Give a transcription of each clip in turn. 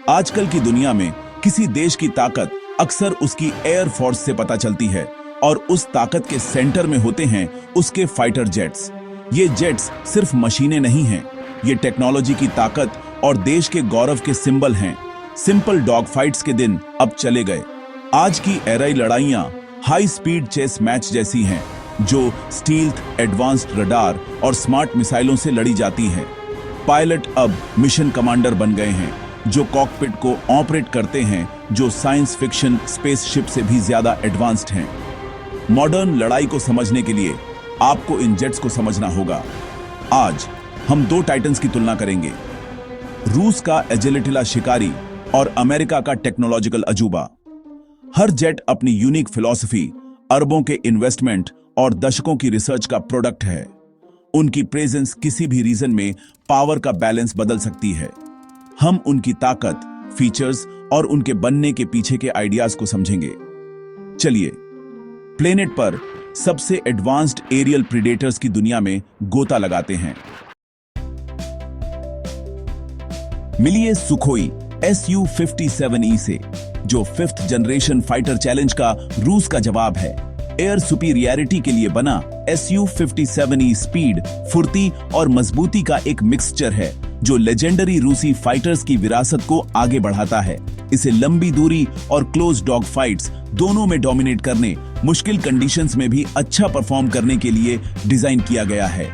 आजकल की दुनिया में किसी देश की ताकत अक्सर उसकी एयर फोर्स से पता चलती है और उस ताकत के सेंटर में होते हैं उसके फाइटर जेट्स। ये जेट्स सिर्फ मशीनें नहीं हैं, ये टेक्नोलॉजी की ताकत और देश के गौरव के सिंबल हैं। सिंपल डॉग फाइट्स के दिन अब चले गए। आज की एआई लड़ाइयां हाई स्पीड चेस मैच जैसी हैं, जो स्टील्थ, एडवांस्ड रडार और स्मार्ट मिसाइलों से लड़ी जाती हैं। पायलट अब मिशन कमांडर बन गए हैं, जो कॉकपिट को ऑपरेट करते हैं, जो साइंस फिक्शन स्पेसशिप से भी ज्यादा एडवांस्ड हैं। मॉडर्न लड़ाई को समझने के लिए आपको इन जेट्स को समझना होगा। आज हम दो टाइटन्स की तुलना करेंगे, रूस का एजिलिटिला शिकारी और अमेरिका का टेक्नोलॉजिकल अजूबा। हर जेट अपनी यूनिक फिलॉसफी, अरबों के इन्वेस्टमेंट और दशकों की रिसर्च का प्रोडक्ट है। उनकी प्रेजेंस किसी भी रीजन में पावर का बैलेंस बदल सकती है। हम उनकी ताकत, फीचर्स और उनके बनने के पीछे के आइडियाज को समझेंगे। चलिए प्लेनेट पर सबसे एडवांस्ड एरियल प्रीडेटर्स की दुनिया में गोता लगाते हैं। मिलिए सुखोई Su-57E से, जो 5th जनरेशन फाइटर चैलेंज का रूस का जवाब है। एयर सुपीरियरिटी के लिए बना Su-57E स्पीड, फुर्ती और मजबूती का एक मिक्सचर है, जो लेजेंडरी रूसी फाइटर्स की विरासत को आगे बढ़ाता है। इसे लंबी दूरी और क्लोज डॉग फाइट्स दोनों में डोमिनेट करने, मुश्किल कंडीशंस में भी अच्छा परफॉर्म करने के लिए डिजाइन किया गया है।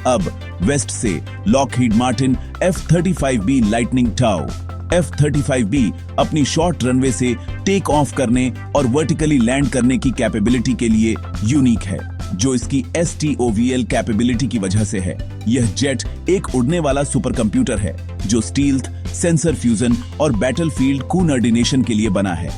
अब वेस्ट से Lockheed Martin F-35B lightning tau F-35B अपनी शॉर्ट रनवे से टेक ऑफ करने और वर्टिकली लैंड करने की कैपेबिलिटी के लिए यूनिक है, जो इसकी STOVL कैपेबिलिटी की वजह से है। यह जेट एक उड़ने वाला सुपर कंप्यूटर है, जो स्टील्थ, सेंसर फ्यूजन और बैटलफील्ड कोऑर्डिनेशन के लिए बना है।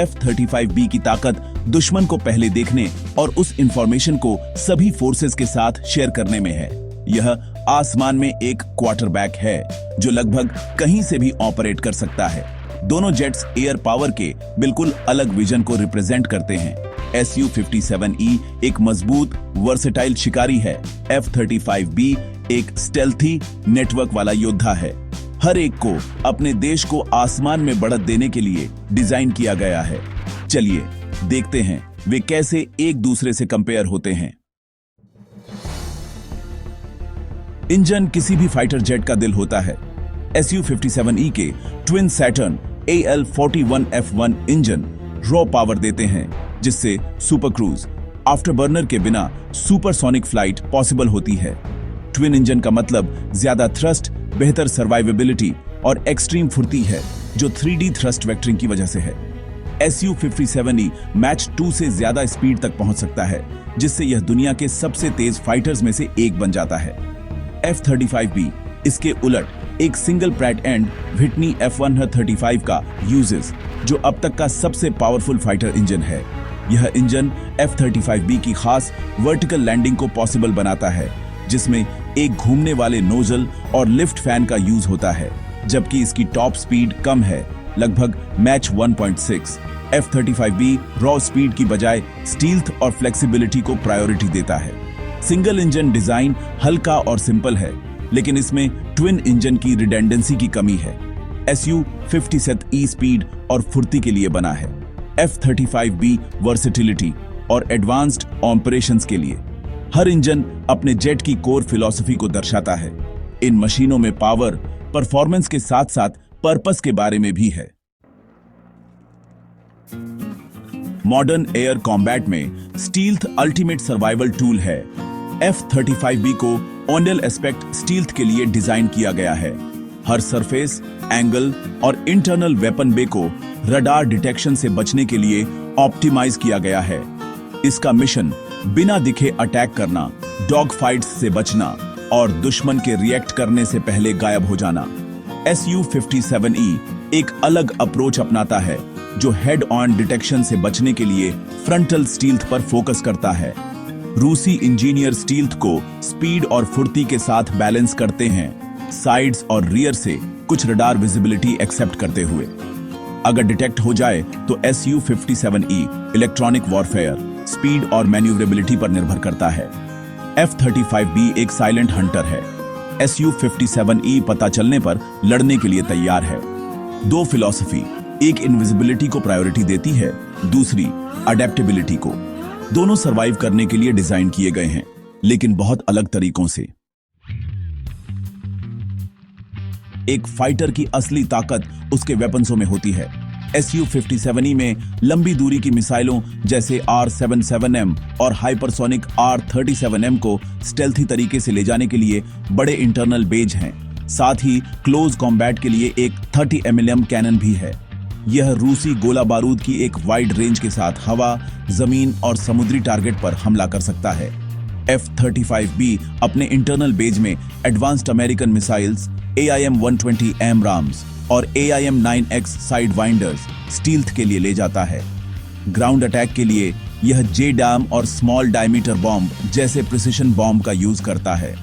F-35B की ताकत दुश्मन को पहले देखने और उस इंफॉर्मेशन को सभी फोर्सेस के साथ शेयर करने में है। यह आसमान में एक क्वार्टरबैक है, जो लगभग कहीं से भी ऑपरेट कर सकता है। दोनों जेट्स एयर पावर के बिल्कुल अलग विजन को रिप्रेजेंट करते हैं। Su-57E एक मजबूत, वर्सेटाइल शिकारी है। F-35B एक स्टेल्थी, नेटवर्क वाला योद्धा है। हर एक को अपने देश को आसमान में बढ़त देने के लिए डिजाइन किया गया है। चलिए देखते हैं वे कैसे एक दूसरे से कंपेयर होते हैं। इंजन किसी भी फाइटर जेट का दिल होता है। Su-57E के twin Saturn AL-41F1 engine raw power देते हैं, जिससे सुपर क्रूज, आफ्टरबर्नर के बिना सुपरसोनिक फ्लाइट पॉसिबल होती है। ट्विन इंजन का मतलब ज्यादा थ्रस्ट, बेहतर सर्वाइवेबिलिटी और एक्सट्रीम फुर्ती है, जो 3D थ्रस्ट वेक्टरिंग की वजह से है। Su-57E मैच 2 से ज्यादा स्पीड तक पहुंच सकता है, जिससे यह दुनिया के सबसे तेज फाइटर्स में से एक बन जाता है। F-35B इसके उलट एक single Pratt and Whitney F-135 का यूजेस, जो अब तक का सबसे पावरफुल फाइटर इंजन है। यह इंजन F-35B की खास वर्टिकल लैंडिंग को पॉसिबल बनाता है, जिसमें एक घूमने वाले नोजल और लिफ्ट फैन का यूज होता है, जबकि इसकी टॉप स्पीड कम है, लगभग मैच 1.6। F-35B रॉ स्पीड की बजाय स्टील्थ और फ्लेक्सिबिलिटी को प्रायोरिटी देता है। सिंगल इंजन डिजाइन हल्का और सिंपल है, लेकिन इसमें ट्विन इंजन की रिडेंडेंसी की कमी है। Su-57E स्पीड और फुर्ती के लिए बना है। F-35B वर्सेटिलिटी और एडवांस्ड ऑपरेशंस के लिए। हर इंजन अपने जेट की कोर फिलॉसफी को दर्शाता है। इन मशीनों में पावर, परफॉर्मेंस के साथ साथ पर्पस के बारे में भी है। मॉडर्न एयर कॉम्बैट में स्टील्थ अल्टीमेट सर्वाइवल टूल है। F-35B को ऑनल एस्पेक्ट स्टील्थ के लिए डिजाइन किया गया है। हर सरफेस, एंगल और इंटरनल वेपन बे को रडार डिटेक्शन से बचने के लिए ऑप्टिमाइज किया गया है। इसका मिशन बिना दिखे अटैक करना, डॉग फाइट्स से बचना और दुश्मन के रिएक्ट करने से पहले गायब हो जाना। Su-57E एक अलग अप्रोच अपनाता है, जो हेड ऑन डिटेक्शन से बचने के लिए फ्रंटल स्टील्थ पर फोकस करता है। रूसी इंजीनियर स्टील्थ को स्पीड और फुर्ती के साथ बैलेंस करते हैं, साइड्स और रियर से कुछ रडार विजिबिलिटी एक्सेप्ट करते हुए। अगर डिटेक्ट हो जाए तो Su-57E इलेक्ट्रॉनिक वॉरफेयर, स्पीड और मैन्यूवरेबिलिटी पर निर्भर करता है। F-35B एक साइलेंट हंटर है। Su-57E पता चलने पर लड़ने के लिए तैयार है। दो फिलॉसफी, एक इनविजिबिलिटी को प्रायोरिटी देती है, दूसरी अडेप्टेबिलिटी को। दोनों सरवाइव करने के लिए डिजाइन किए गए हैं, लेकिन बहुत अलग तरीकों से। एक फाइटर की असली ताकत उसके वेपन्सों में होती है। Su-57E में लंबी दूरी की मिसाइलों जैसे R-77M और हाइपरसोनिक R-37M को स्टेल्थी तरीके से ले जाने के लिए बड़े इंटरनल बेज हैं। साथ ही क्लोज कॉम्बैट के लिए एक 30 mm कैनन भी है। यह रूसी गोला बारूद की एक वाइड रेंज के साथ हवा, जमीन और समुद्री टारगेट पर हमला कर सकता है। F-35B अपने इंटरनल बेज में advanced American missiles AIM-120 AMRAAMs और AIM-9X साइड वाइंडर्स स्टील्थ के लिए ले जाता है। ग्राउंड अटैक के लिए यह JDAM और स्मॉल डायमीटर बॉम्ब जैसे प्रिसिशन बॉम्ब का यूज करता है।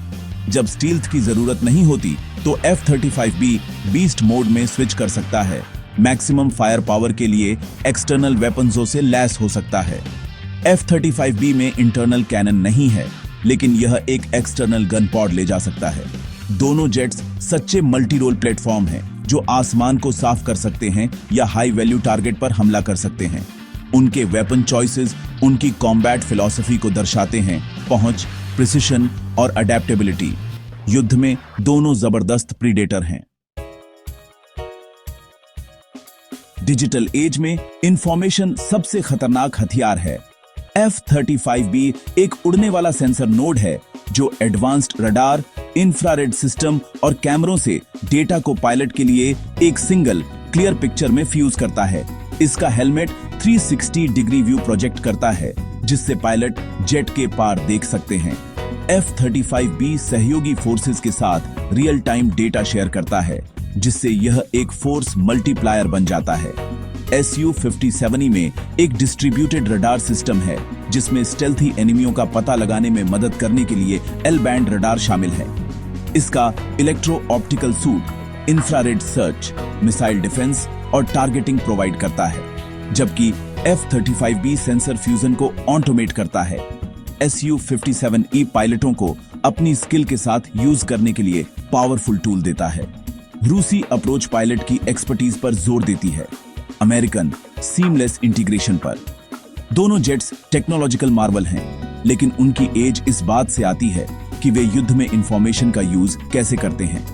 जब स्टील्थ की जरूरत नहीं होती तो F-35B बीस्ट मोड में स्विच कर सकता है। मैक्सिमम फायर पावर के लिए एक्सटर्नल वेपन्सों से लैस हो सकता है। F-35B में इंटरनल कैनन नहीं है, लेकिन यह एक एक्सटर्नल गन पॉड ले जा सकता है। दोनों जेट्स सच्चे मल्टी रोल प्लेटफॉर्म हैं, जो आसमान को साफ कर सकते हैं या हाई वैल्यू टारगेट पर हमला कर सकते हैं। उनके वेपन चॉइसेस उनकी कॉम्बैट फिलॉसफी को दर्शाते हैं, पहुंच, प्रिसिशन और अडेप्टेबिलिटी। युद्ध में दोनों जबरदस्त प्रीडेटर हैं। डिजिटल एज में इंफॉर्मेशन सबसे खतरनाक हथियार है। F-35B एक उड़ने वाला सेंसर नोड है जो एडवांस्ड रडार, इंफ्रारेड सिस्टम और कैमरों से डेटा को पायलट के लिए एक सिंगल क्लियर पिक्चर में फ्यूज करता है। इसका हेलमेट 360 डिग्री व्यू प्रोजेक्ट करता है, जिससे पायलट जेट के पार देख सकते हैं। F-35B सहयोगी फोर्सेस के साथ रियल टाइम डेटा शेयर करता है, जिससे यह एक फोर्स मल्टीप्लायर बन जाता है। Su-57E में एक डिस्ट्रीब्यूटेड रडार सिस्टम है, जिसमें स्टेल्थी एनिमियों का पता लगाने में मदद करने के लिए L-बैंड रडार शामिल है। इसका electro optical suit infrared search, missile defence और टारगेटिंग प्रोवाइड करता है, जबकि F-35B सेंसर फ्यूजन को ऑटोमेट करता है। Su-57E पायलटों को अपनी स्किल के साथ यूज करने के लिए पावरफुल टूल देता है। रूसी अप्रोच पायलट की एक्सपर्टीज पर जोर देती है, अमेरिकन सीमलेस इंटीग्रेशन पर। दोनों जेट्स टेक्नोलॉजिकल मार्वल हैं, लेकिन उनकी एज इस बात से आती है कि वे युद्ध में इंफॉर्मेशन का यूज कैसे करते हैं।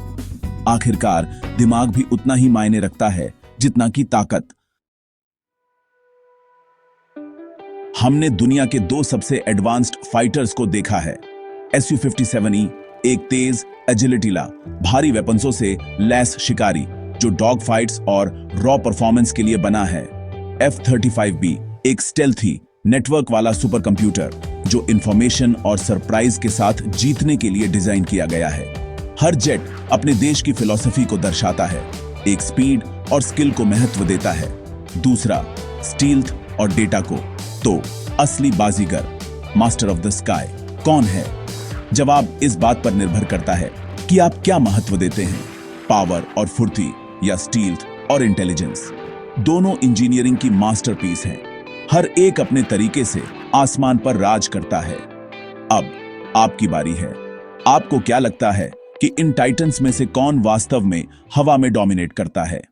आखिरकार दिमाग भी उतना ही मायने रखता है जितना की ताकत। हमने दुनिया के दो सबसे एडवांस्ड फाइटर्स को देखा है। Su-57E एक तेज एजिलिटीला भारी वेपन्सों से लैस शिकारी जो डॉग फाइट्स और रॉ परफॉर्मेंस के लिए बना है। F-35B एक स्टेल्थी नेटवर्क वाला सुपर कंप्यूटर जो इंफॉर्मेशन और सरप्राइज के साथ जीतने के लिए डिजाइन किया गया है। हर जेट अपने देश की फिलॉसफी को दर्शाता है। एक स्पीड और स्किल को महत्व देता है, दूसरा स्टील्थ और डेटा को। तो असली बाजीगर, मास्टर ऑफ द स्काई कौन है? जवाब इस बात पर निर्भर करता है कि आप क्या महत्व देते हैं, पावर और फुर्ती या स्टील्थ और इंटेलिजेंस। दोनों इंजीनियरिंग की मास्टरपीस हैं। हर एक अपने तरीके से आसमान पर राज करता है। अब आपकी बारी है। आपको क्या लगता है कि इन टाइटंस में से कौन वास्तव में हवा में डोमिनेट करता है?